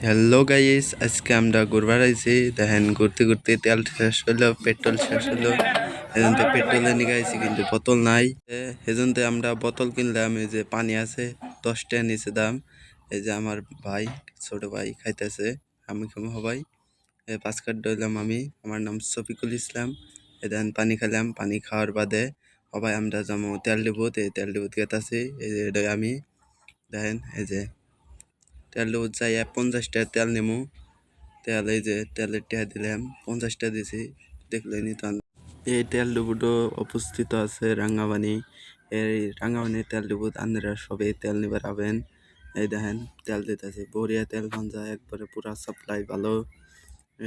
Hello guys, আজকে আমরা ঘুরবার আইছি। দেখেন ঘুরতে ঘুরতে তেল শেষ হলো, পেট্রোল শেষ হলো। এজন্য পেট্রোলে নিয়ে আইছি, কিন্তু বোতল নাই। এজন্য আমরা বোতল কিনলাম। এই যে পানি আছে, 10 টাকা নিচে দাম। এই যে আমার ভাই, ছোট ভাই খাইতেছে, আমি খাবো সবাই। 5 কার্ড ধরলাম আমি, আমার নাম শফিকুল ইসলাম। দেখেন পানি খেলাম, পানি খাওয়ার বাদে সবাই আমরা যাবো তেল ডিপোত। এই তেল ডিপোত গেতাছি, এই যে এটাই আমি। দেখেন এই যে তেল ডিপোত যাই 50 টাকা তেল নেমু। তেল এই যে তেলের টাকা দিলাম, 50 টাকা দিছি, দেখলেনি তো। এই তেল ডিপোটো অবস্থিত আছে রাঙ্গামানি। এই রাঙ্গামানি তেল ডিপোত আপনারা সবাই তেল নিবার আবেন। এই দেখেন তেল দিতেছে, বড়িয়া তেল পান যায় একবারে, পুরা সাপ্লাই ভালো।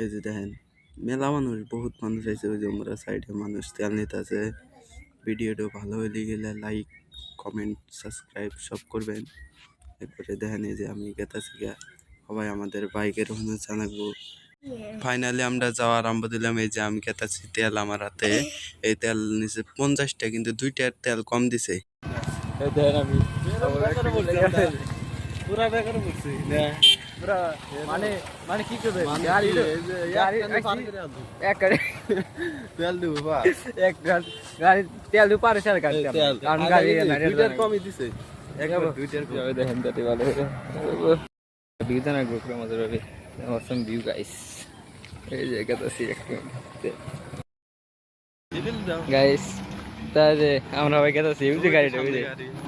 এই যে দেখেন মেলা মানুষ, বহুত মানুষ আছে। ওই যে আমরা সাইডে মানুষ তেল নিতেছে। ভিডিওটা ভালো হলে গেলে লাইক, কমেন্ট, সাবস্ক্রাইব সব করবেন। এরপরে দেখেন এই যে আমি গেতাছি গা, সবাই আমাদের বাইকের ওখানে জানাবো। ফাইনালি আমরা যাওয়া আরম্ভ দিলাম। এই যে আমি খেতাছি তেল আমার হাতে। এই তেল নিচে 50 টাকা, কিন্তু 2 টাকার তেল কম দিছে। মানে মানে কি করবে তেল দিব বা এক গাড়ি তেল দিয়ে পারে স্যার গাড়ি কারণ গাড়ি দুইটার কমই দিছে একবার দুইটার কম দেখেন তাতে ভালো ভিউ জানা গ্রুপ আমাদের ভাবে অসম ভিউ গাইস এই জায়গাটা আছে একটু গাইস তাহলে আমরা ভাই গেছি ওই যে গাড়িটা ওই যে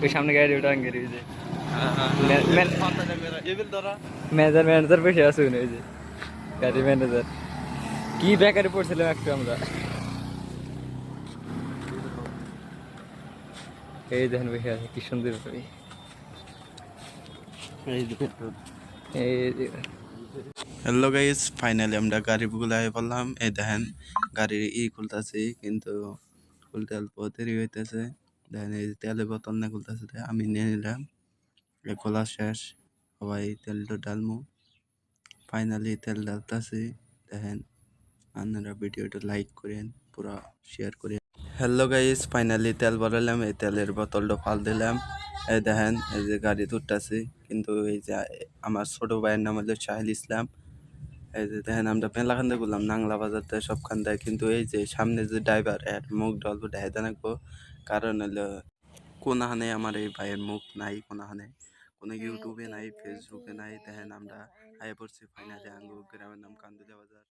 ওই সামনে গাড়ি ওটা গাড়ি ওই যে ম্যানেজার বসে আছে ওই যে গাড়ি ম্যানেজার কি বেকারে পড়ছিলাম একটু আমরা এই দেখেন বসে আছে কি সুন্দর ছবি এই হ্যালো গাইস, ফাইনালি আমরা গাড়ি গুলাই বললাম। এই দেখেন গাড়ির খুলতেছি, কিন্তু খুলতে অল্প দেরি হইতেছে। দেখেন এই তেলের বোতল না খুলতেছে, আমি নিয়ে নিলাম। খোলা শেষ, সবাই তেলটা ডালমু। ফাইনালি তেল ডালতেছি। দেখেন আপনারা ভিডিওটা লাইক করেন, পুরা শেয়ার করেন। হ্যালো গাইস, ফাইনালি তেল ভরালাম। এই তেলের বোতলটা ফাল দিলাম। এই দেখেন এই যে গাড়ি তুলতেছি, কিন্তু এই যে আমার ছোট ভাইয়ের নাম হলো শাহিল ইসলাম। এই যে দেখেন আমরা মেলাখান থেকে ঘুরলাম, নাংলা বাজার থেকে সবখান থেকে, কিন্তু এই যে সামনে যে ড্রাইভার, এর মুখ ডলবো দেখা রাখবো। কারণ হলো কোনাহানে আমার এই ভাইয়ের মুখ নাই, কোনাহানে কোনো ইউটিউবে নাই, ফেসবুকে নাই। দেখেন আমরা আয় পড়ছি ফাইনালি আঙ্গু গ্রামের নাম কান্দুলিয়া বাজার।